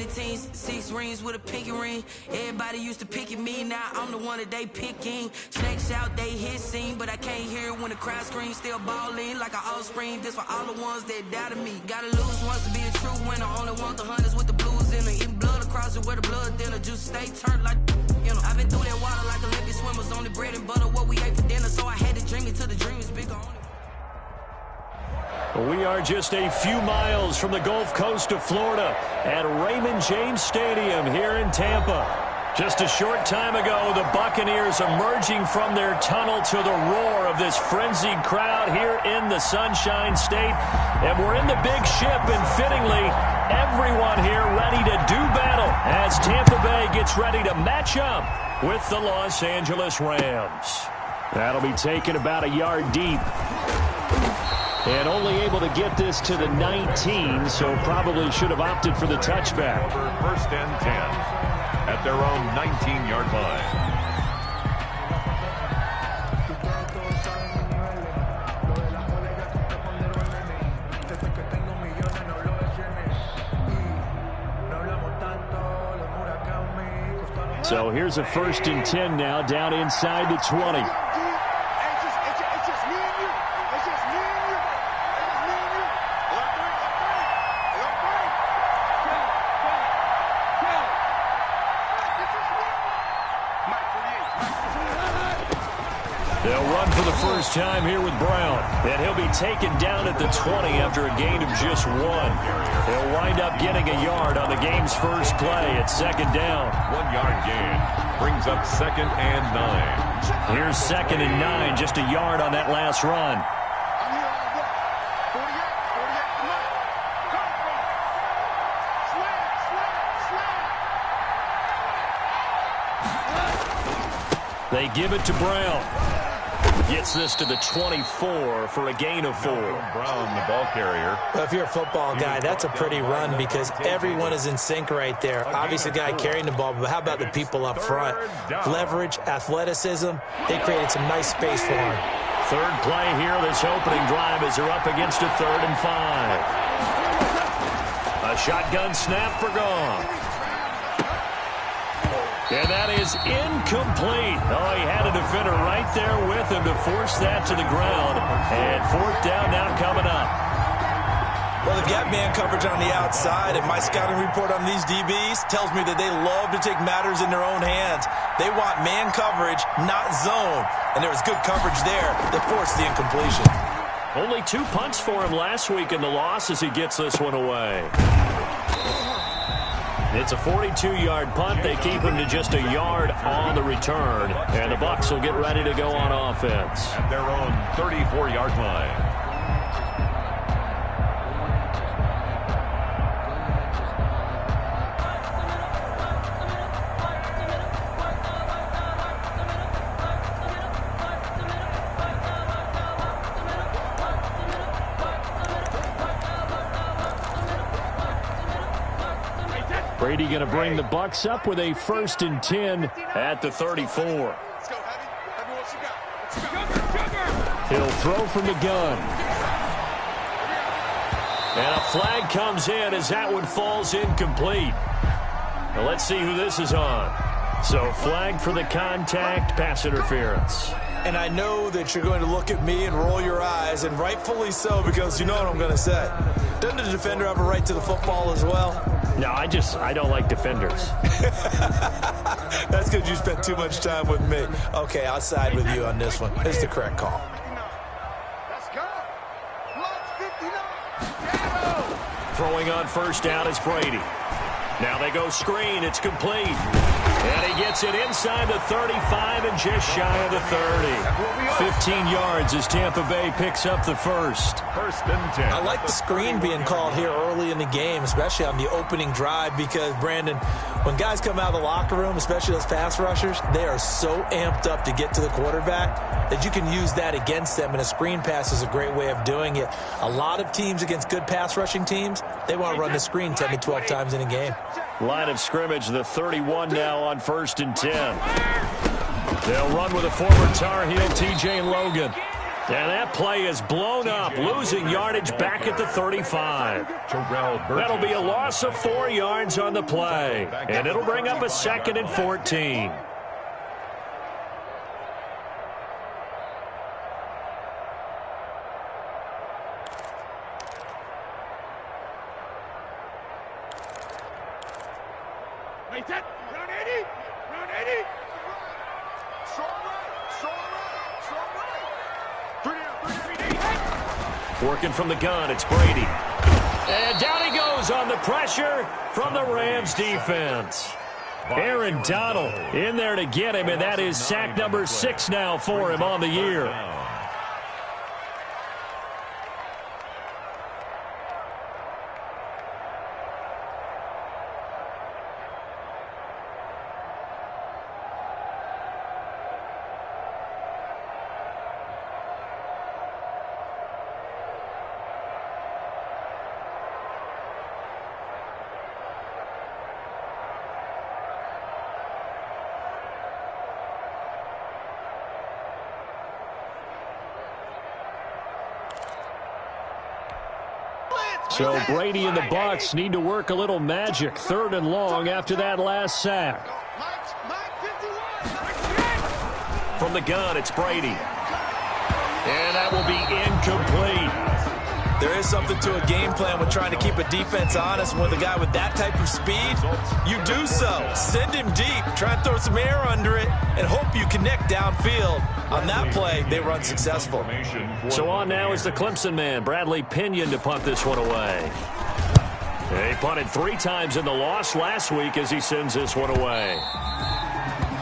17's, 6 rings with a pinky ring. Everybody used to pick at me, now I'm the one that they picking. Snakes out, they hissing, but I can't hear it when the crowd screams. Still balling like an offspring. This for all the ones that doubted me. Gotta lose once to be a true winner. Only want the hunters with the blues in it. Eating blood across it where the blood thinner. Juice stay turned like, you know. I've been through that water like Olympic swimmers. Only bread and butter what we ate for dinner. So I had to dream it till the dream is bigger. We are just a few miles from the Gulf Coast of Florida at Raymond James Stadium here in Tampa. Just a short time ago, the Buccaneers emerging from their tunnel to the roar of this frenzied crowd here in the Sunshine State. And we're in the big ship, and fittingly, everyone here ready to do battle as Tampa Bay gets ready to match up with the Los Angeles Rams. That'll be taken about a yard deep. And only able to get this to the 19, so probably should have opted for the touchback. Over 1st and 10 at their own 19-yard line. So here's a 1st and 10 now, down inside the 20. They'll run for the first time here with Brown. And he'll be taken down at the 20 after a gain of just 1. He'll wind up getting a yard on the game's first play at 2nd down. 1-yard gain brings up 2nd and 9. Here's 2nd and 9, just a yard on that last run. They give it to Brown. Gets this to the 24 for a gain of 4. Brown, the ball carrier. Well, if you're a football guy, that's a pretty run because everyone is in sync right there. Obviously, the guy carrying the ball, but how about the people up front? Leverage, athleticism, they created some nice space for him. Third play here, this opening drive as they're up against a 3rd and 5. A shotgun snap for Goff. And that is incomplete. Oh, he had a defender right there with him to force that to the ground. And 4th down now coming up. Well, they've got man coverage on the outside, and my scouting report on these DBs tells me that they love to take matters in their own hands. They want man coverage, not zone. And there was good coverage there that forced the incompletion. Only 2 punts for him last week in the loss as he gets this one away. It's a 42-yard punt. They keep him to just a yard on the return. And the Bucs will get ready to go on offense. At their own 34-yard line. Brady going to bring the Bucs up with a 1st and 10 at the 34. He'll throw from the gun. And a flag comes in as that one falls incomplete. Now let's see who this is on. So flag for the contact, pass interference. And I know that you're going to look at me and roll your eyes, and rightfully so, because you know what I'm going to say. Doesn't the defender have a right to the football as well? No, I don't like defenders. That's because you spent too much time with me. Okay, I'll side with you on this one. It's the correct call. Throwing on 1st down is Brady. Now they go screen. It's complete. And he gets it inside the 35 and just shy of the 30. 15 yards as Tampa Bay picks up the 1st. 1st and 10. I like the screen being called here early in the game, especially on the opening drive, because, Brandon, when guys come out of the locker room, especially those pass rushers, they are so amped up to get to the quarterback that you can use that against them, and a screen pass is a great way of doing it. A lot of teams against good pass rushing teams, they want to run the screen 10 to 12 times in a game. Line of scrimmage, the 31 now on 1st and 10. They'll run with a former Tar Heel, T.J. Logan. And that play is blown up, losing yardage back at the 35. That'll be a loss of 4 yards on the play, and it'll bring up a 2nd and 14. Round 80. Round 80. Working from the gun, it's Brady. And down he goes on the pressure from the Rams defense. Aaron Donald in there to get him, and that is sack number 6 now for him on the year. So Brady and the Bucs need to work a little magic. 3rd and long after that last sack. From the gun, it's Brady. And that will be incomplete. There is something to a game plan when trying to keep a defense honest. With a guy with that type of speed, you do so. Send him deep, try and throw some air under it, and hope you connect downfield. On that play, they were unsuccessful. So on now is the Clemson man, Bradley Pinion, to punt this one away. He punted 3 times in the loss last week as he sends this one away.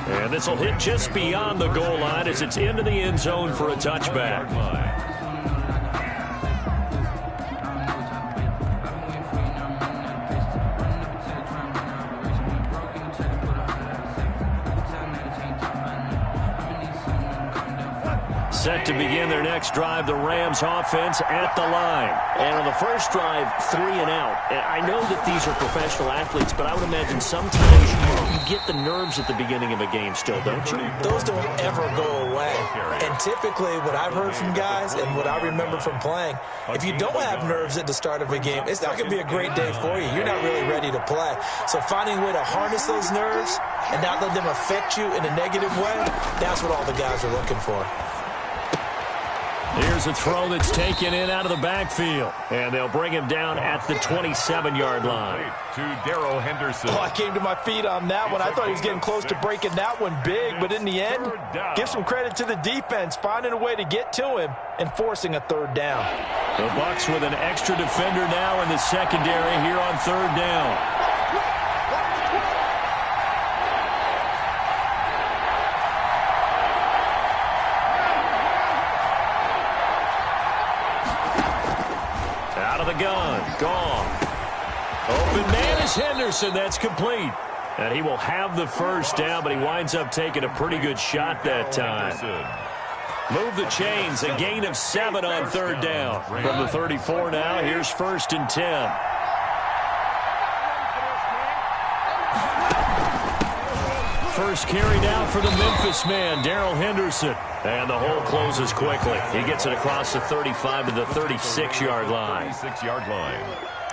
And this will hit just beyond the goal line as it's into the end zone for a touchback. Set to begin their next drive, the Rams offense at the line. And on the first drive, 3 and out. And I know that these are professional athletes, but I would imagine sometimes you get the nerves at the beginning of a game still, don't you? Those don't ever go away. And typically what I've heard from guys and what I remember from playing, if you don't have nerves at the start of a game, it's not going to be a great day for you. You're not really ready to play. So finding a way to harness those nerves and not let them affect you in a negative way, that's what all the guys are looking for. Here's a throw that's taken in out of the backfield. And they'll bring him down at the 27-yard line. To Darrell Henderson. Oh, I came to my feet on that one. I thought he was getting close to breaking that one big. But in the end, give some credit to the defense, finding a way to get to him and forcing a 3rd down. The Bucs with an extra defender now in the secondary here on 3rd down. Gone. Open man is Henderson. That's complete. And he will have the 1st down, but he winds up taking a pretty good shot that time. Move the chains. A gain of 7 on 3rd down. From the 34 now, here's 1st and 10. First carry down for the Memphis man, Darrell Henderson. And the hole closes quickly. He gets it across the 35 to the 36-yard line. 36-yard line.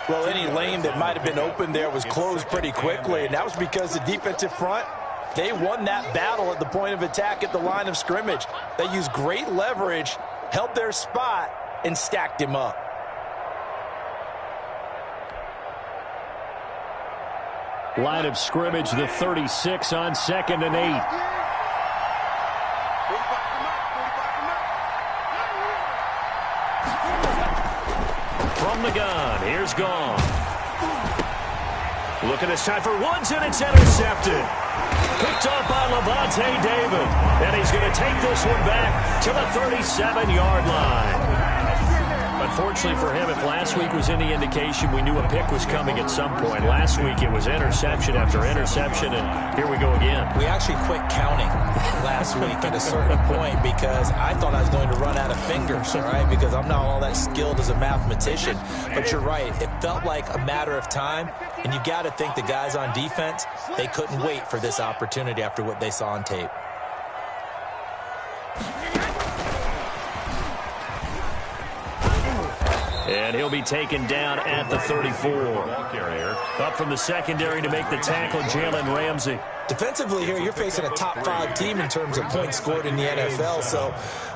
Well, any lane that might have been open there was closed pretty quickly, and that was because the defensive front, they won that battle at the point of attack at the line of scrimmage. They used great leverage, held their spot, and stacked him up. Line of scrimmage, the 36 on 2nd and 8. From the gun, here's Gone. Looking this time for Woods, and it's intercepted. Picked up by Levante David. And he's going to take this one back to the 37-yard line. Unfortunately for him, if last week was any indication, we knew a pick was coming at some point. Last week it was interception after interception, and here we go again. We actually quit counting last week at a certain point because I thought I was going to run out of fingers, all right, because I'm not all that skilled as a mathematician. But you're right. It felt like a matter of time, and you got to think the guys on defense, they couldn't wait for this opportunity after what they saw on tape. And he'll be taken down at the 34. Up from the secondary to make the tackle, Jalen Ramsey. Defensively here, you're facing a top-5 team in terms of points scored in the NFL. So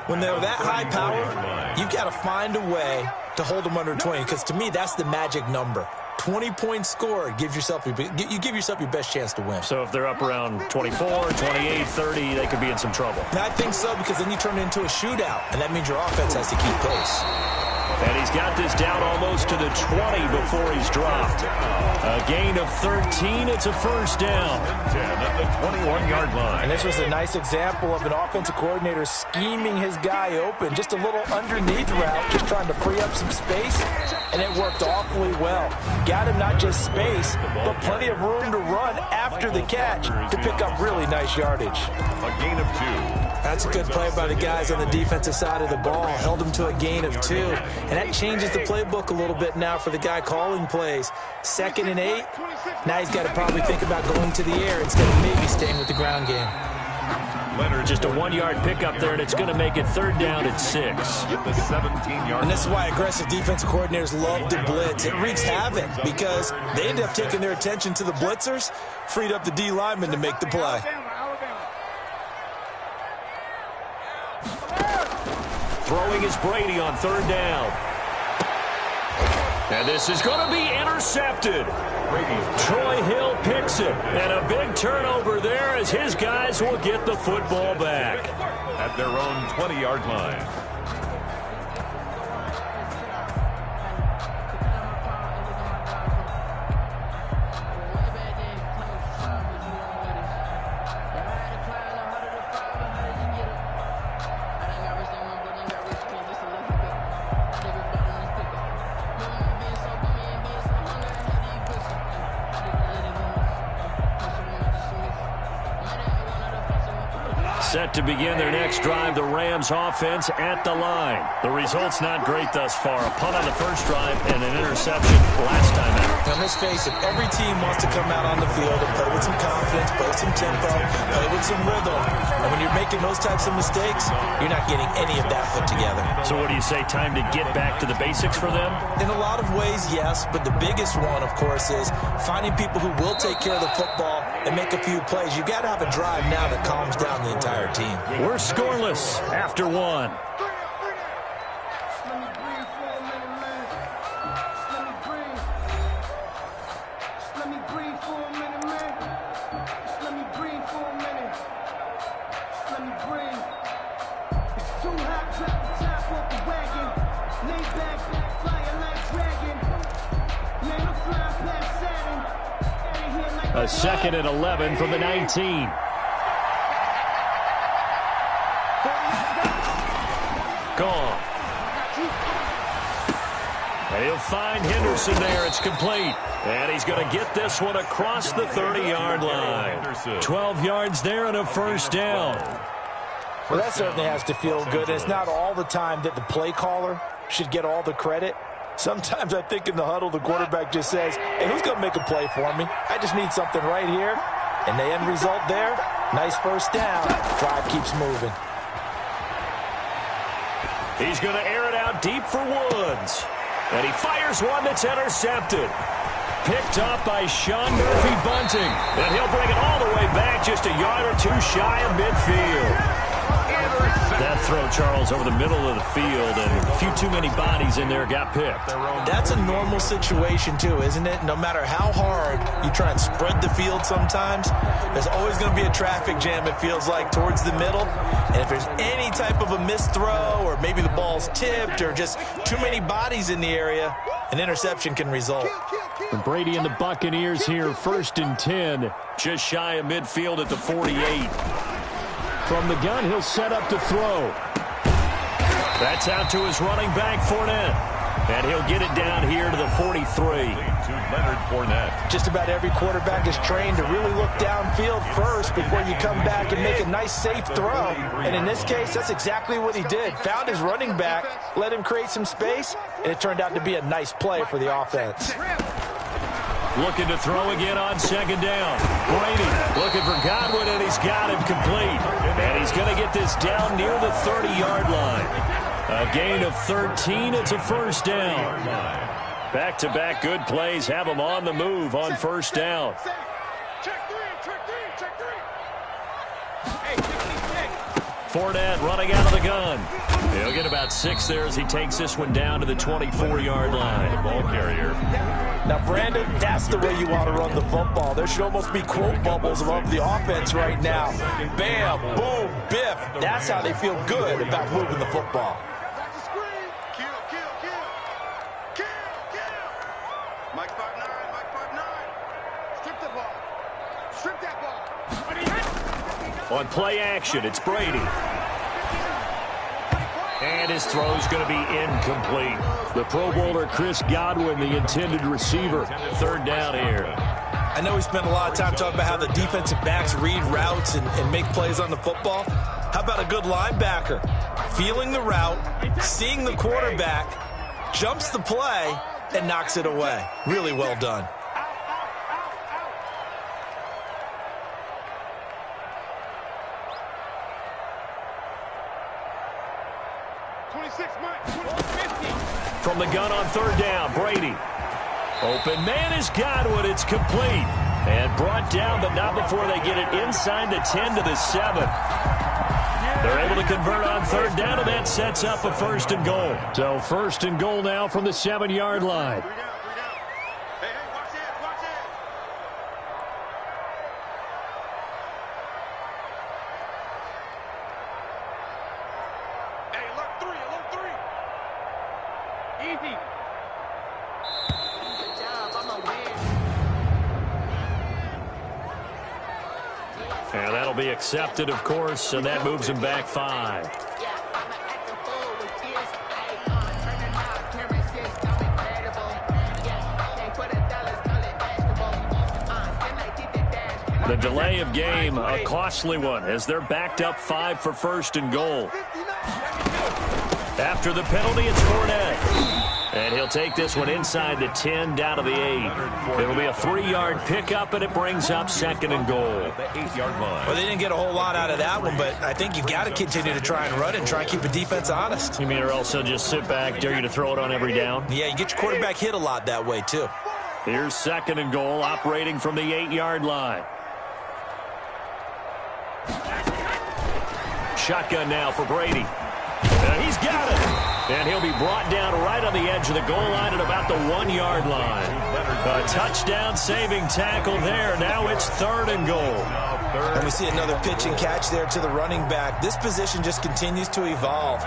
when they're that high power, you've got to find a way to hold them under 20, because to me, that's the magic number. 20 points scored, you give yourself your best chance to win. So if they're up around 24, 28, 30, they could be in some trouble. And I think so, because then you turn it into a shootout, and that means your offense has to keep pace. And he's got this down almost to the 20 before he's dropped. A gain of 13. It's a first down. 10 at the 21-yard line. And this was a nice example of an offensive coordinator scheming his guy open. Just a little underneath route, just trying to free up some space, and it worked awfully well. Got him not just space, but plenty of room to run after the catch to pick up really nice yardage. A gain of 2. That's a good play by the guys on the defensive side of the ball. Held him to a gain of 2. And that changes the playbook a little bit now for the guy calling plays. 2nd and 8. Now he's got to probably think about going to the air instead of maybe staying with the ground game. Just a 1-yard pickup there, and it's going to make it 3rd down at 6. At the 17-yard. And this is why aggressive defensive coordinators love to blitz. It wreaks havoc because they end up taking their attention to the blitzers, freed up the D lineman to make the play. Throwing is Brady on 3rd down. And this is going to be intercepted. Troy Hill picks it. And a big turnover there as his guys will get the football back. At their own 20-yard line. Set to begin their next drive, the Rams offense at the line. The result's not great thus far. A punt on the first drive and an interception last time out. Now, let's face it, every team wants to come out on the field and play with some confidence, play with some tempo, play with some rhythm. And when you're making those types of mistakes, you're not getting any of that put together. So what do you say, time to get back to the basics for them? In a lot of ways, yes, but the biggest one, of course, is finding people who will take care of the football and make a few plays. You've got to have a drive now that calms down the entire team. We're scoreless after 1. A 2nd and 11 from the 19. Gone. And he'll find Henderson there. It's complete. And he's going to get this one across the 30-yard line. 12 yards there and a first down. Well, that certainly has to feel good. It's not all the time that the play caller should get all the credit. Sometimes I think in the huddle, the quarterback just says, hey, who's going to make a play for me? I just need something right here. And the end result there, nice first down. Drive keeps moving. He's going to air it out deep for Woods. And he fires one that's intercepted. Picked up by Sean Murphy-Bunting. And he'll bring it all the way back just a yard or 2 shy of midfield. That throw, Charles, over the middle of the field, and a few too many bodies in there got picked. That's a normal situation, too, isn't it? No matter how hard you try and spread the field sometimes, there's always going to be a traffic jam, it feels like, towards the middle. And if there's any type of a missed throw, or maybe the ball's tipped, or just too many bodies in the area, an interception can result. And Brady and the Buccaneers here, 1st and 10, just shy of midfield at the 48. From the gun, he'll set up to throw. That's out to his running back, Fournette. And he'll get it down here to the 43. To Leonard Fournette. Just about every quarterback is trained to really look downfield first before you come back and make a nice, safe throw. And in this case, that's exactly what he did. Found his running back, let him create some space, and it turned out to be a nice play for the offense. Looking to throw again on 2nd down. Brady looking for Godwin, and he's got him complete. And he's going to get this down near the 30-yard line. A gain of 13. It's a first down. Back-to-back good plays have them on the move on first down. Fournette running out of the gun. He'll get about 6 there as he takes this one down to the 24-yard line. Ball carrier. Now, Brandon, that's the way you want to run the football. There should almost be quote bubbles above the offense right now. Bam, boom, biff. That's how they feel good about moving the football. Mike 5'9", Mike 5'9". Strip the ball. Strip that ball. On play action, it's Brady. And his throw's going to be incomplete. The Pro Bowler Chris Godwin, the intended receiver. Third down here. I know we spent a lot of time talking about how the defensive backs read routes and make plays on the football. How about a good linebacker? Feeling the route, seeing the quarterback, jumps the play, and knocks it away. Really well done. From the gun on third down, Brady. Open man is Godwin. It's complete. And brought down, but not before they get it inside the 10 to the 7. They're able to convert on third down, and that sets up a first and goal. So first and goal now from the 7-yard line. And that'll be accepted, of course, and that moves him back 5. The delay of game, a costly one, as they're backed up 5 for first and goal. After the penalty, it's Fournette. And he'll take this one inside the 10, down to the 8. It'll be a 3-yard pickup, and it brings up second and goal. The 8-yard line. Well, they didn't get a whole lot out of that one, but I think you've got to continue to try and run and try and keep the defense honest. You mean, or else they'll just sit back, dare you to throw it on every down? Yeah, you get your quarterback hit a lot that way, too. Here's second and goal, operating from the 8-yard line. Shotgun now for Brady. And he's got it. And he'll be brought down right on the edge of the goal line at about the 1-yard line. A touchdown-saving tackle there. Now it's third and goal. And we see another pitch and catch there to the running back. This position just continues to evolve.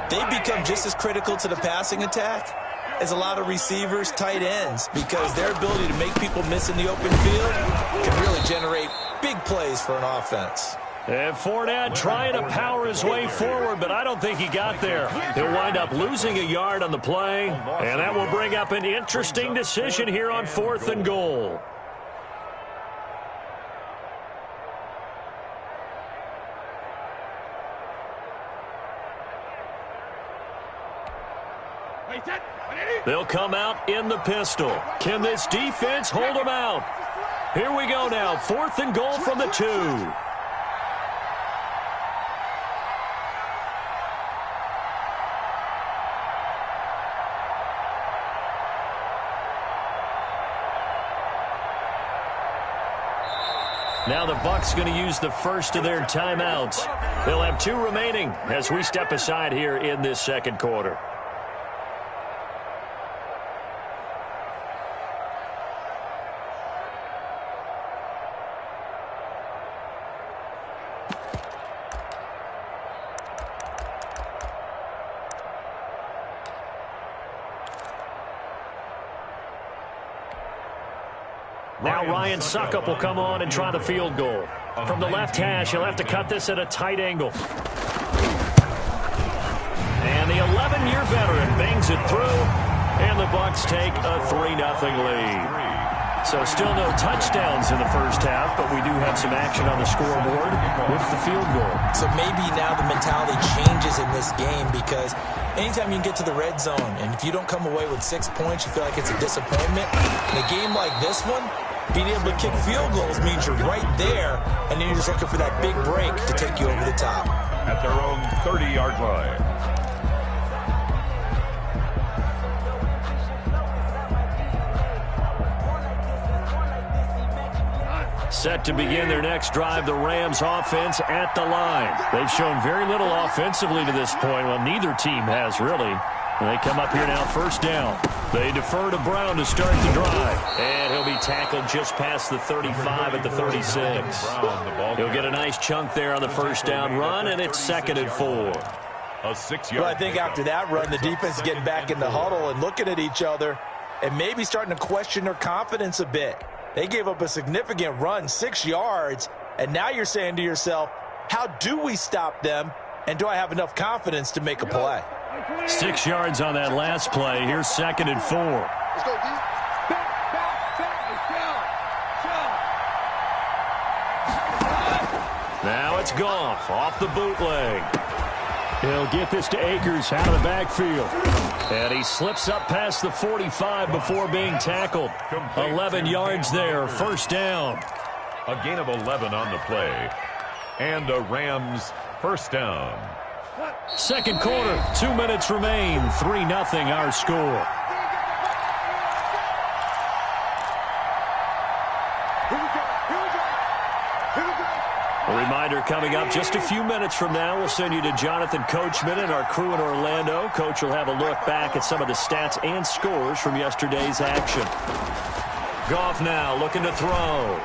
They become just as critical to the passing attack as a lot of receivers, tight ends, because their ability to make people miss in the open field can really generate big plays for an offense. And Fournette trying to power his way forward, but I don't think he got there. He'll wind up losing a yard on the play, and that will bring up an interesting decision here on fourth and goal. They'll come out in the pistol. Can this defense hold them out? Here we go now, fourth and goal from the 2. Now the Bucs going to use the first of their timeouts. They'll have 2 remaining as we step aside here in this second quarter. Now Ryan Suckup will come on and try the field goal. From the left hash, he'll have to cut this at a tight angle. And the 11-year veteran bangs it through, and the Bucs take a 3-0 lead. So still no touchdowns in the first half, but we do have some action on the scoreboard with the field goal. So maybe now the mentality changes in this game, because anytime you can get to the red zone, and if you don't come away with 6 points, you feel like it's a disappointment. In a game like this one, being able to kick field goals means you're right there, and then you're just looking for that big break to take you over the top. At their own 30-yard line. Set to begin their next drive, the Rams offense at the line. They've shown very little offensively to this point. Well, neither team has really. And they come up here now, first down. They defer to Brown to start the drive. And he'll be tackled just past the 35 at the 36. He'll get a nice chunk there on the first down run, and it's 2nd and 4. A 6-yard. Well, I think after that run, the defense is getting back in the huddle and looking at each other and maybe starting to question their confidence a bit. They gave up a significant run, 6 yards, and now you're saying to yourself, how do we stop them, and do I have enough confidence to make a play? 6 yards on that last play. Here's 2nd and 4. Let's go, D. Now it's Goff off the bootleg. He'll get this to Akers out of the backfield. And he slips up past the 45 before being tackled. 11 yards there, first down. A gain of 11 on the play. And a Rams first down. Second quarter, 2 minutes remain. 3-0 our score. A reminder coming up just a few minutes from now. We'll send you to Jonathan Coachman and our crew in Orlando. Coach will have a look back at some of the stats and scores from yesterday's action. Goff now looking to throw.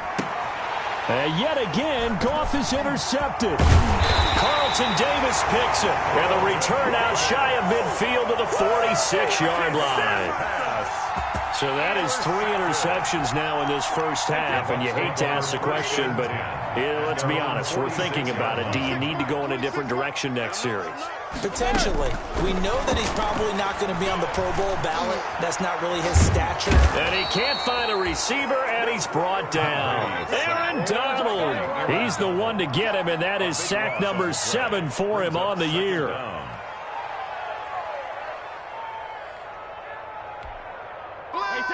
And yet again, Goff is intercepted. Carlton Davis picks it. And the return out shy of midfield to the 46-yard line. So that is 3 interceptions now in this first half. And you hate to ask the question, but let's be honest. We're thinking about it. Do you need to go in a different direction next series? Potentially. We know that he's probably not going to be on the Pro Bowl ballot. That's not really his stature. And he can't find a receiver, and he's brought down. Aaron Donald. He's the one to get him, and that is sack number 7 for him on the year.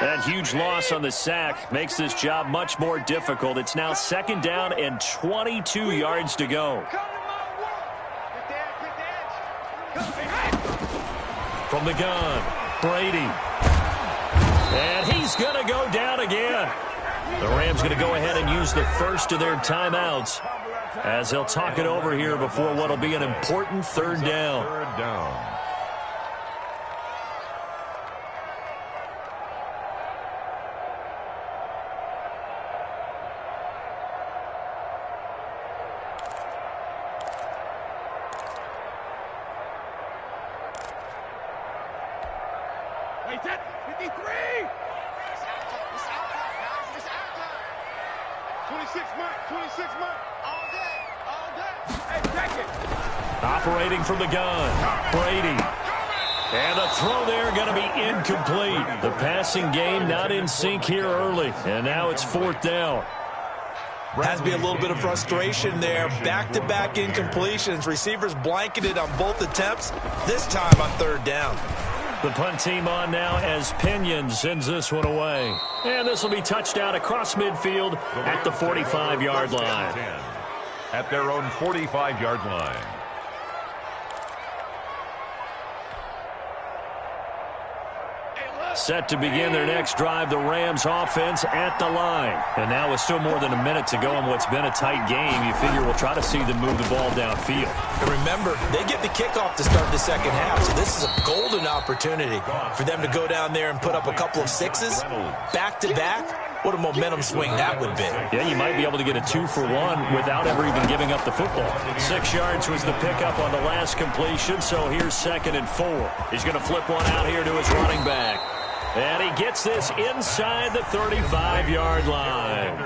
That huge loss on the sack makes this job much more difficult. It's now 2nd down and 22 yards to go. From the gun, Brady. And he's going to go down again. The Rams going to go ahead and use the first of their timeouts as they'll talk it over here before what will be an important 3rd down. 3rd down. Operating from the gun, Brady. And the throw there going to be incomplete. The passing game not in sync here early. And now it's 4th down. Has to be a little bit of frustration there. Back-to-back incompletions. Receivers blanketed on both attempts, this time on 3rd down. The punt team on now as Pinion sends this one away. And this will be touchdown across midfield at the 45-yard line. At their own 45-yard line. Set to begin their next drive, the Rams offense at the line. And now with still more than a minute to go in what's been a tight game, you figure we'll try to see them move the ball downfield. And remember, they get the kickoff to start the second half, so this is a golden opportunity for them to go down there and put up a couple of 6s back-to-back. What a momentum swing that would be. Yeah, you might be able to get a 2-for-1 without ever even giving up the football. 6 yards was the pickup on the last completion, so here's 2nd and 4. He's going to flip one out here to his running back. And he gets this inside the 35-yard line.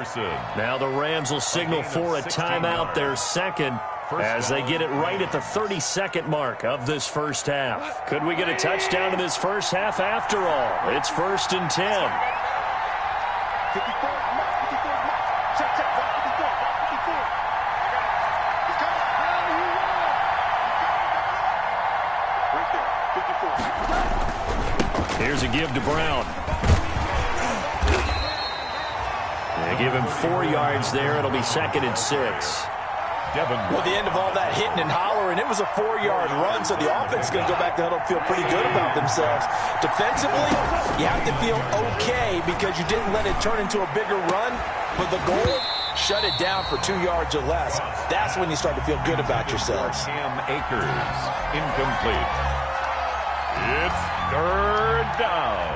Now the Rams will signal for a timeout, their 2nd, as they get it right at the 32nd mark of this first half. Could we get a touchdown in this first half after all? It's 1st and 10. 54. Check. 54. He's coming. Right there. 54. Here's a give to Brown. They give him 4 yards there. It'll be 2nd and 6. Well, the end of all that hitting and hollering, it was a 4-yard run, so the offense is going to go back to huddle and feel pretty good about themselves. Defensively, you have to feel okay because you didn't let it turn into a bigger run, but the goal shut it down for 2 yards or less. That's when you start to feel good about yourselves. Cam Akers, incomplete. It's third down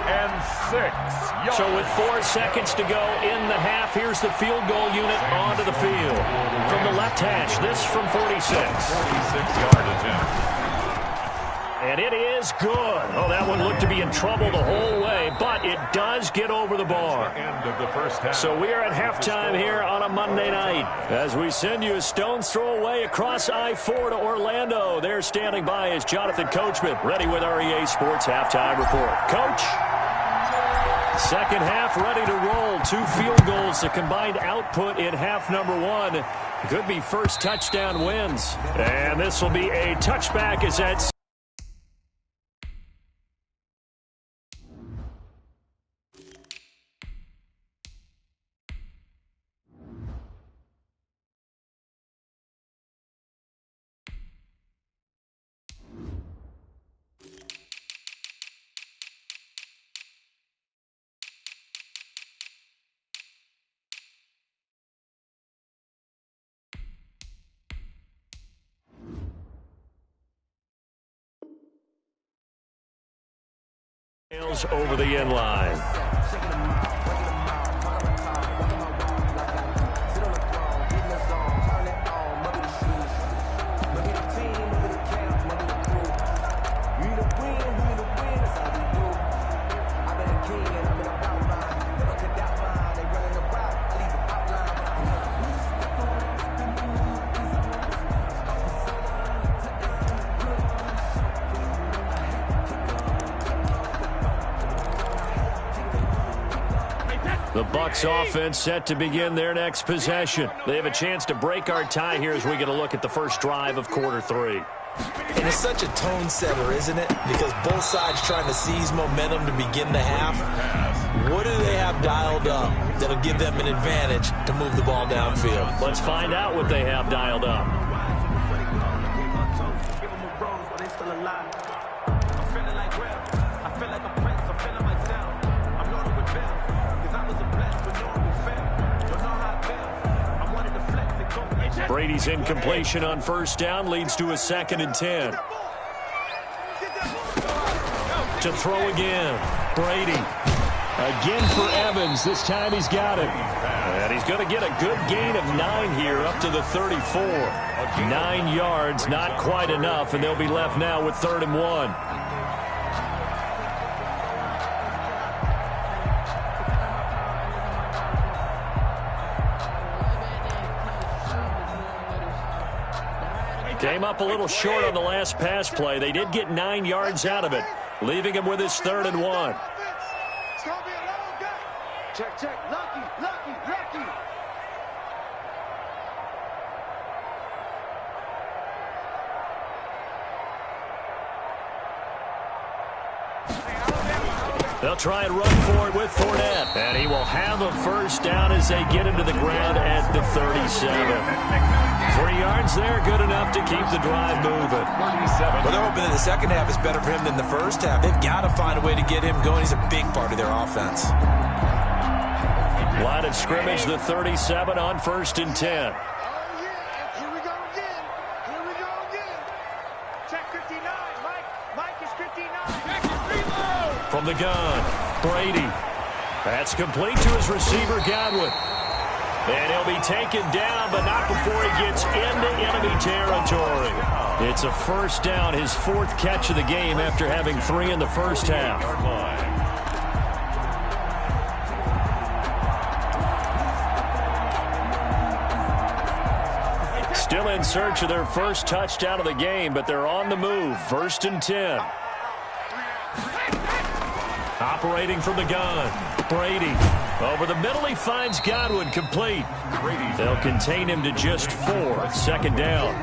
and 6 yards. So with 4 seconds to go in the half, here's the field goal unit onto the field. From the left hash, this from 46. 46-yard attempt. And it is good. Oh, that one looked to be in trouble the whole way, but it does get over the bar. End of the first half. So we are at halftime here on a Monday night as we send you a stone's throw away across I-4 to Orlando. There standing by is Jonathan Coachman, ready with our EA Sports Halftime Report. Coach? Second half ready to roll. 2 field goals, the combined output in half number 1. Could be first touchdown wins. And this will be a touchback as that's over the end line. The Bucs offense set to begin their next possession. They have a chance to break our tie here as we get a look at the first drive of quarter 3. And it's such a tone setter, isn't it? Because both sides trying to seize momentum to begin the half. What do they have dialed up that'll give them an advantage to move the ball downfield? Let's find out what they have dialed up. Brady's incompletion on first down leads to a 2nd and 10. To throw again. Brady. Again for Evans. This time he's got it. And he's going to get a good gain of 9 here up to the 34. 9 yards, not quite enough, and they'll be left now with 3rd and 1. Came up a little short on the last pass play. They did get 9 yards out of it, leaving him with his 3rd and 1. It's going to be a long day. Check, check. Lucky, lucky, lucky. They'll try and run for it with Fournette. And he will have a first down as they get into the ground at the 37. 3 yards there, good enough to keep the drive moving. Well, they're hoping that the second half is better for him than the first half. They've got to find a way to get him going. He's a big part of their offense. Line of scrimmage, the 37 on 1st and 10. Oh, yeah. Here we go again. Here we go again. Check 59. Mike is 59. From the gun, Brady. That's complete to his receiver, Godwin. And he'll be taken down, but not before he gets into enemy territory. It's a first down, his 4th catch of the game after having 3 in the first half. Still in search of their first touchdown of the game, but they're on the move. 1st and 10. Operating from the gun, Brady. Over the middle, he finds Godwin complete. They'll contain him to just 4. 2nd down.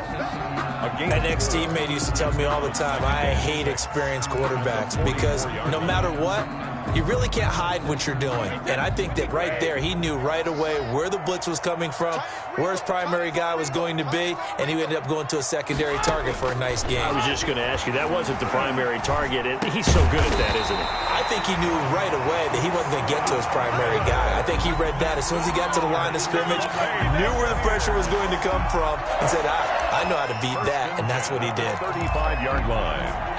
An ex-teammate used to tell me all the time, I hate experienced quarterbacks because no matter what, you really can't hide what you're doing. And I think that right there, he knew right away where the blitz was coming from, where his primary guy was going to be, and he ended up going to a secondary target for a nice game. I was just going to ask you, that wasn't the primary target. He's so good at that, isn't he? I think he knew right away that he wasn't going to get to his primary guy. I think he read that as soon as he got to the line of scrimmage, knew where the pressure was going to come from, and said, I know how to beat that, and that's what he did. 35-yard line.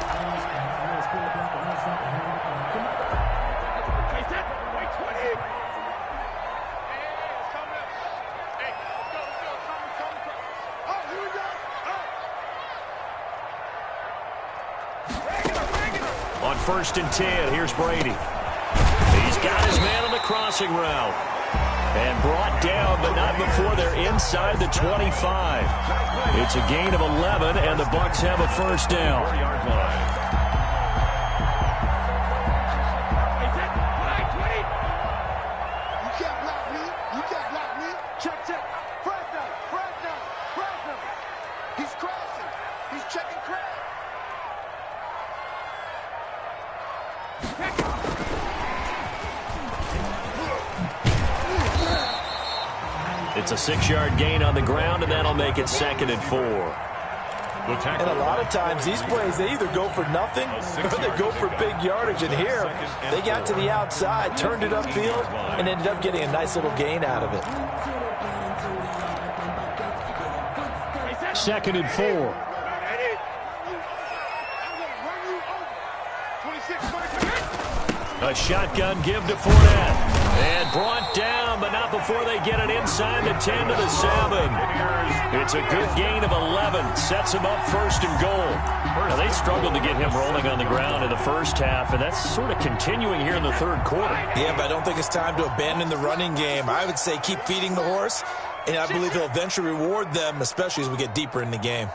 On 1st and 10, here's Brady. He's got his man on the crossing route. And brought down, but not before they're inside the 25. It's a gain of 11, and the Bucs have a first down. 4-yard line. You can't block me. You can't block me. Check. Fresno. He's crashing. He's checking crash. It's a 6-yard gain on the ground, and that'll make it 2nd and 4. And a lot of times these plays, they either go for nothing or they go for big yardage. And here, they got to the outside, turned it upfield, and ended up getting a nice little gain out of it. 2nd and 4. A shotgun give to Fournette. And brought down, but not before they get it inside the 10 to the 7. It's a good gain of 11. Sets him up 1st and goal. Now, they struggled to get him rolling on the ground in the first half, and that's sort of continuing here in the third quarter. Yeah, but I don't think it's time to abandon the running game. I would say keep feeding the horse, and I believe he'll eventually reward them, especially as we get deeper in the game.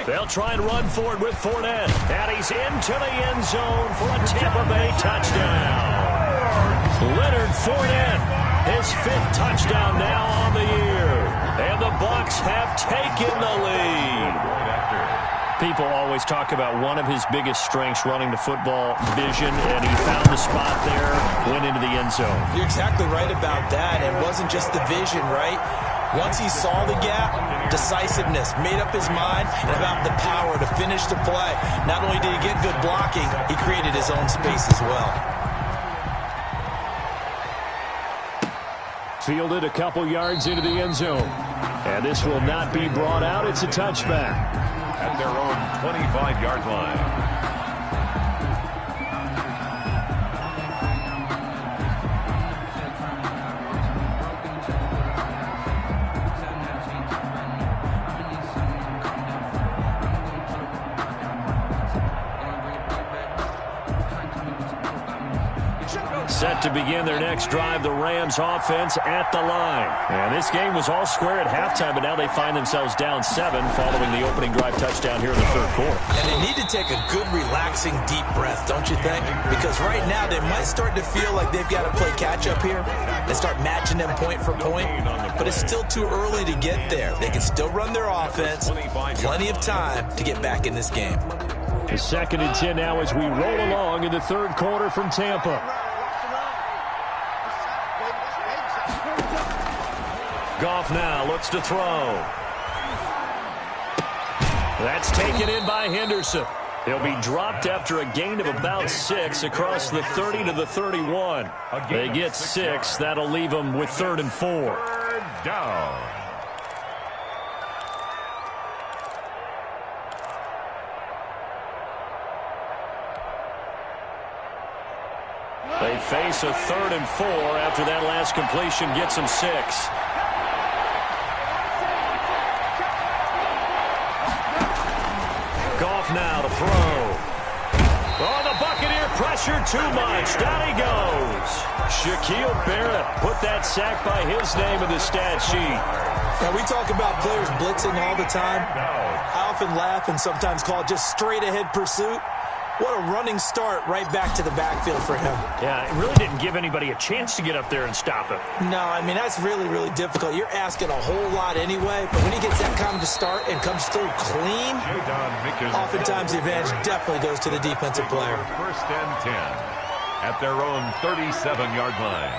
They'll try and run for it with Fournette. And he's into the end zone for a Tampa Bay touchdown. Leonard Fournette, his 5th touchdown now on the year. And the Bucs have taken the lead. People always talk about one of his biggest strengths running the football, vision, and he found the spot there, went into the end zone. You're exactly right about that. It wasn't just the vision, right? Once he saw the gap, decisiveness, made up his mind, and about the power to finish the play. Not only did he get good blocking, he created his own space as well. Fielded a couple yards into the end zone. And this will not be brought out. It's a touchback. At their own 25-yard line. Set to begin their next drive, the Rams offense at the line. And this game was all square at halftime, but now they find themselves down 7 following the opening drive touchdown here in the third quarter. And they need to take a good, relaxing, deep breath, don't you think? Because right now they might start to feel like they've got to play catch-up here and start matching them point for point. But it's still too early to get there. They can still run their offense. Plenty of time to get back in this game. The 2nd and 10 now as we roll along in the third quarter from Tampa. Goff now looks to throw. That's taken in by Henderson. He'll be dropped after a gain of about 6 across the 30 to the 31. They get 6. That'll leave them with 3rd and 4. Third down. They face a 3rd and 4 after that last completion gets them 6. Goff now to throw. Oh, the Buccaneer pressure too much. Down he goes. Shaquille Barrett put that sack by his name in the stat sheet. Now, we talk about players blitzing all the time. I often laugh and sometimes call it just straight-ahead pursuit. What a running start right back to the backfield for him. Yeah, it really didn't give anybody a chance to get up there and stop him. No, I mean, that's really, really difficult. You're asking a whole lot anyway, but when he gets that kind of start and comes through clean, oftentimes the advantage definitely goes to the defensive player. First and 10 at their own 37-yard line.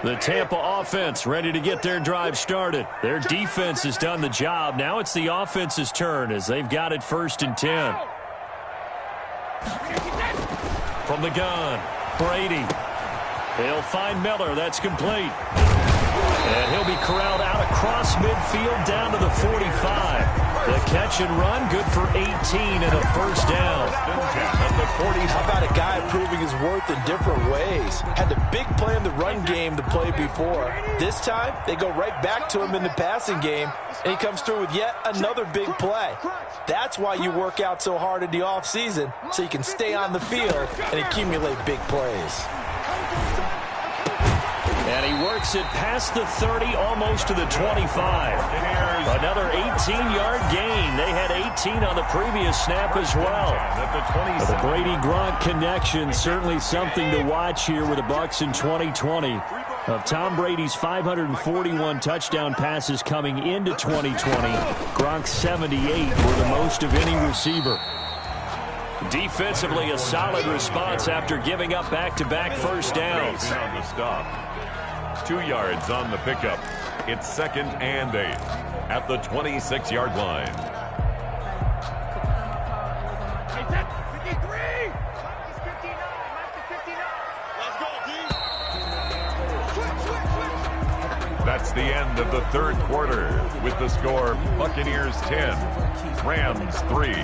The Tampa offense ready to get their drive started. Their defense has done the job. Now it's the offense's turn as they've got it 1st and 10. From the gun, Brady. They'll find Miller. That's complete. And he'll be corralled out across midfield down to the 45. The catch and run, good for 18 and a first down. How about a guy proving his worth in different ways? Had the big play in the run game to play before. This time, they go right back to him in the passing game, and he comes through with yet another big play. That's why you work out so hard in the offseason, so you can stay on the field and accumulate big plays. And he works it past the 30, almost to the 25. Another 18-yard gain. They had 18 on the previous snap as well. But the Brady-Gronk connection, certainly something to watch here with the Bucs in 2020. Of Tom Brady's 541 touchdown passes coming into 2020, Gronk's 78 were the most of any receiver. Defensively, a solid response after giving up back-to-back first downs. On the stop. 2 yards on the pickup. It's 2nd and 8 at the 26-yard line. That's the end of the third quarter with the score Buccaneers 10, Rams 3.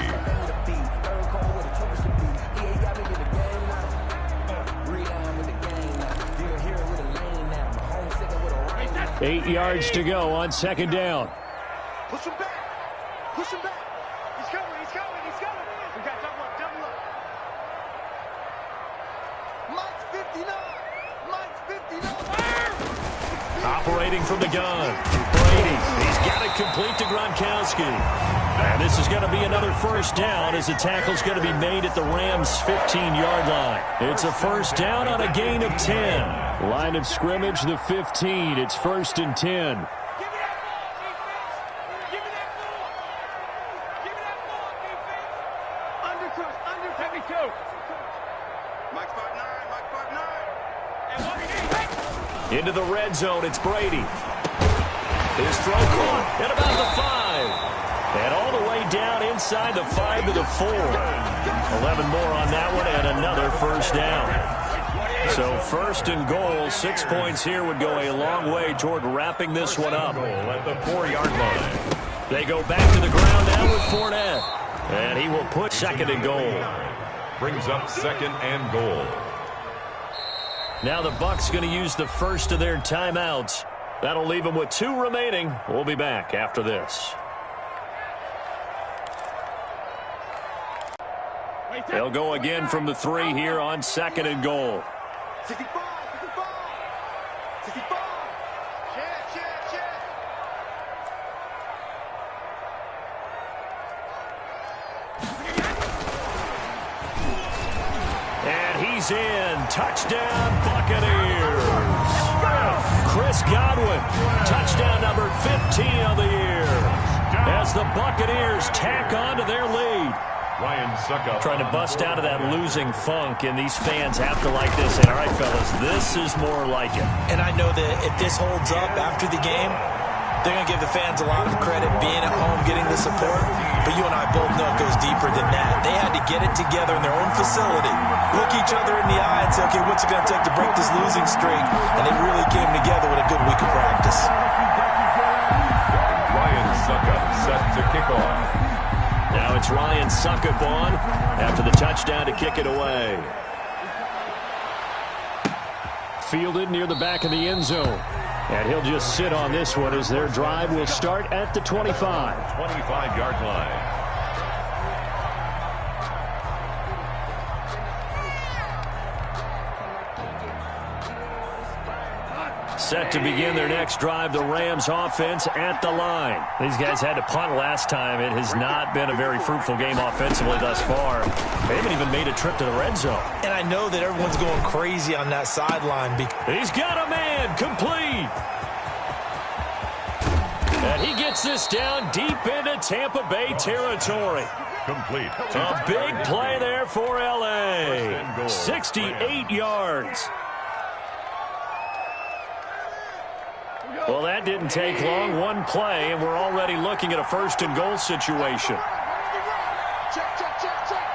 8 yards to go on 2nd down. Push him back. Push him back. He's coming. He's coming. He's coming. We got double up. Double up. Mike's 59. Mike's 59. Operating from the gun. Brady. He's got it complete to Gronkowski. And this is going to be another first down as the tackle's going to be made at the Rams' 15-yard line. It's a first down on a gain of 10. Line of scrimmage, the 15. It's 1st and 10. Give me that ball, defense. Give me that ball. Give me that ball, defense. Undercrush. Under 72. Mike's 5'9". Mike's 5'9". And what we need. Into the red zone, it's Brady. His throw caught at about the 5. And all the way down inside the 5 to the 4. 11 more on that one and another first down. So 1st and goal, 6 points here would go a long way toward wrapping this one up. At the 4-yard line. They go back to the ground now with Fournette. And he will put 2nd and goal. Brings up 2nd and goal. Now the Bucs going to use the first of their timeouts. That'll leave them with 2 remaining. We'll be back after this. They'll go again from the 3 here on 2nd and goal. 65. 65. Check. And he's in. Touchdown, Buccaneers. Chris Godwin, touchdown number 15 of the year. As the Buccaneers tack on to their lead. Ryan Suckup trying to bust out of that losing funk, and these fans have to like this. And all right, fellas, this is more like it. And I know that if this holds up after the game, they're going to give the fans a lot of credit being at home, getting the support. But you and I both know it goes deeper than that. They had to get it together in their own facility, look each other in the eye and say, okay, what's it going to take to break this losing streak? And they really came together with a good week of practice. Ryan Suckup set to kick off. Now it's Ryan Suckup on after the touchdown to kick it away. Fielded near the back of the end zone. And he'll just sit on this one as their drive will start at the 25. 25-yard line. Set to begin their next drive, the Rams offense at the line. These guys had to punt last time. It has not been a very fruitful game offensively thus far. They haven't even made a trip to the red zone. And I know that everyone's going crazy on that sideline. He's got a man, complete. And he gets this down deep into Tampa Bay territory. Complete. A big play there for L.A. 68 yards. Well, that didn't take long. One play, and we're already looking at a first-and-goal situation. Check, check, check, check.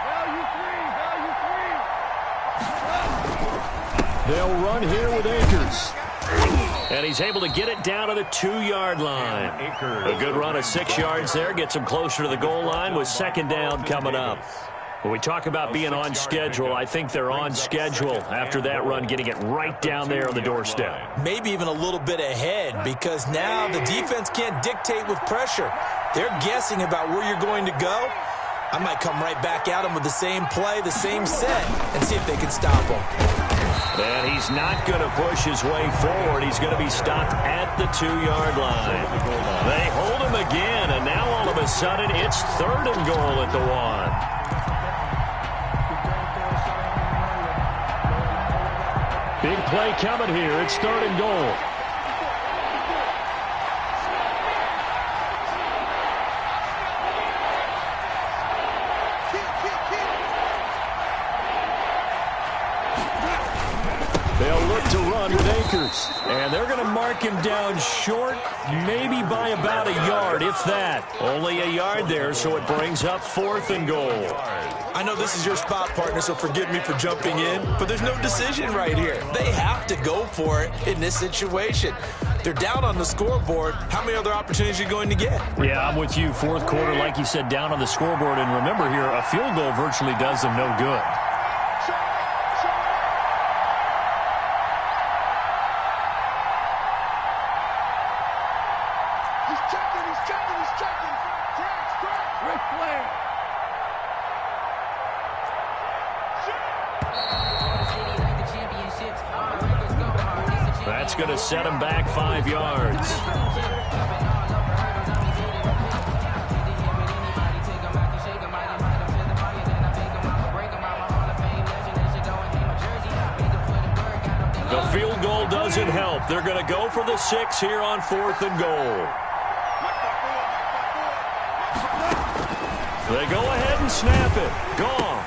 Value 3, value 3. They'll run here with Akers. And he's able to get it down to the 2-yard line. A good run of 6 yards there. Gets him closer to the goal line with second down coming up. When we talk about being on schedule, I think they're on schedule after that run, getting it right down there on the doorstep. Maybe even a little bit ahead, because now the defense can't dictate with pressure. They're guessing about where you're going to go. I might come right back at them with the same play, the same set, and see if they can stop them. And he's not going to push his way forward. He's going to be stopped at the 2-yard line. They hold him again, and now all of a sudden it's 3rd and goal at the 1. Big play coming here. It's 3rd and goal. They'll look to run with Akers. And they're going to mark him down short, maybe by about a yard, if that. Only a yard there, so it brings up 4th and goal. I know this is your spot, partner, so forgive me for jumping in, but there's no decision right here. They have to go for it in this situation. They're down on the scoreboard. How many other opportunities are you going to get? Yeah, I'm with you. 4th quarter, like you said, down on the scoreboard. And remember here, a field goal virtually does them no good. He's checking. Track. Great play. That's going to set him back 5 yards. The field goal doesn't help. They're going to go for the 6 here on 4th and goal. They go ahead and snap it. Gone.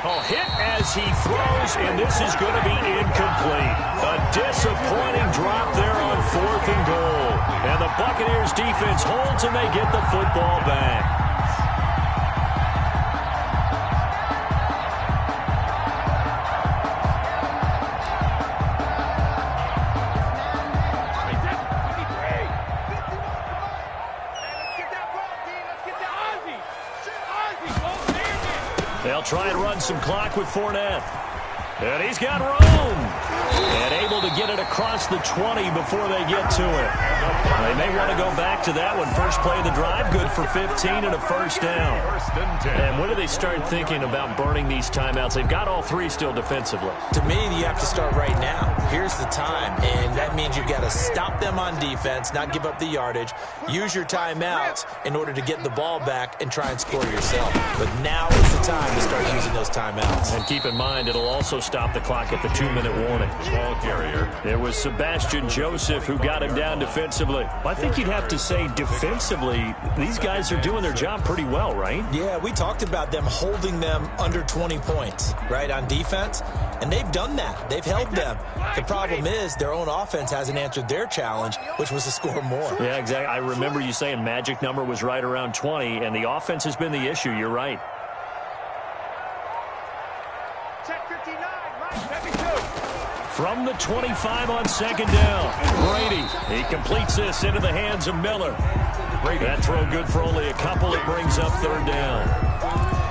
A hit as he throws, and this is going to be incomplete. A disappointing drop there on 4th and goal. And the Buccaneers defense holds, and they get the football back. They'll try and run some clock with Fournette. And he's got room. And able to get it across the 20 before they get to it. They may want to go back to that one. First play of the drive, good for 15 and a first down. And when do they start thinking about burning these timeouts? They've got all 3 still defensively. To me, you have to start right now. Here's the time, and that means you've got to stop them on defense, not give up the yardage, use your timeouts in order to get the ball back and try and score yourself. But now is the time to start using those timeouts. And keep in mind, it'll also stop the clock at the 2-minute warning. Ball carrier. It was Sebastian Joseph who got him down defensively. I think you'd have to say defensively, these guys are doing their job pretty well, right? Yeah, we talked about them holding them under 20 points, right, on defense. And they've done that. They've held them. The problem is their own offense hasn't answered their challenge, which was to score more. Yeah, exactly. I remember you saying magic number was right around 20, and the offense has been the issue. You're right. Check 59, right? 72. From the 25 on second down, Brady. He completes this into the hands of Miller. Brady. That throw good for only a couple. It brings up 3rd down.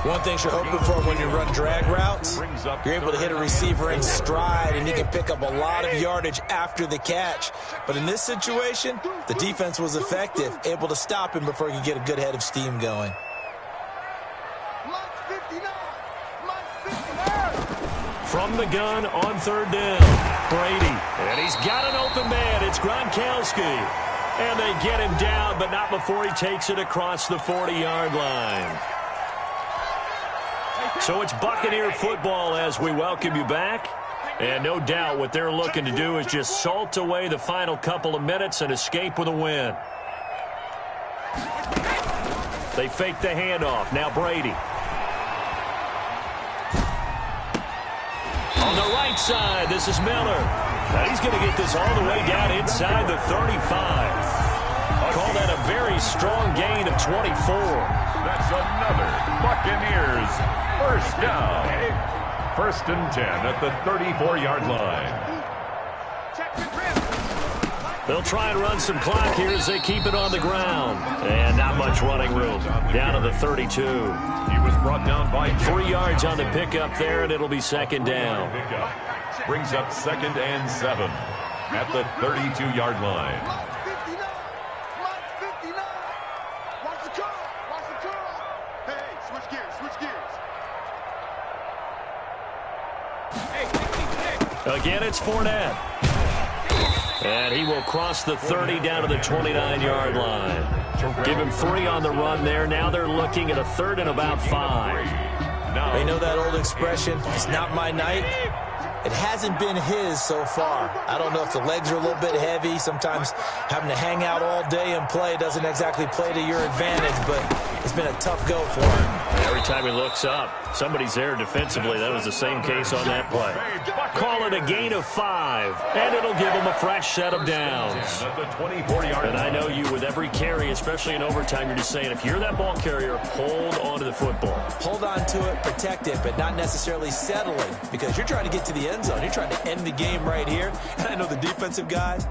One thing you're hoping for when you run drag routes, you're able to hit a receiver in stride, and you can pick up a lot of yardage after the catch. But in this situation, the defense was effective, able to stop him before he could get a good head of steam going. Mark 59. Mark 59. From the gun on third down, Brady. And he's got an open man. It's Gronkowski. And they get him down, but not before he takes it across the 40-yard line. So it's Buccaneer football as we welcome you back. And no doubt what they're looking to do is just salt away the final couple of minutes and escape with a win. They fake the handoff. Now Brady. On the right side, this is Miller. Now he's going to get this all the way down inside the 35. Call that a very strong gain of 24. That's another Buccaneers first down. First and 10 at the 34-yard line. They'll try and run some clock here as they keep it on the ground. And not much running room. Down to the 32. He was brought down by 3 yards on the pickup there, and it'll be second down. Brings up second and 7 at the 32-yard line. Watch the curl. Watch the curl. Hey, switch gears. Switch gears. Again, it's Fournette. And he will cross the 30 down to the 29-yard line. Give him 3 on the run there. Now they're looking at a third and about 5. They know that old expression, it's not my night. It hasn't been his so far. I don't know if the legs are a little bit heavy. Sometimes having to hang out all day and play doesn't exactly play to your advantage, but it's been a tough go for him. Every time he looks up, somebody's there defensively. That was the same case on that play. Call it a gain of 5, and it'll give him a fresh set of downs. And I know you, with every carry, especially in overtime, you're just saying, if you're that ball carrier, hold on to the football. Hold on to it, protect it, but not necessarily settling, because you're trying to get to the end zone. You're trying to end the game right here. And I know the defensive guys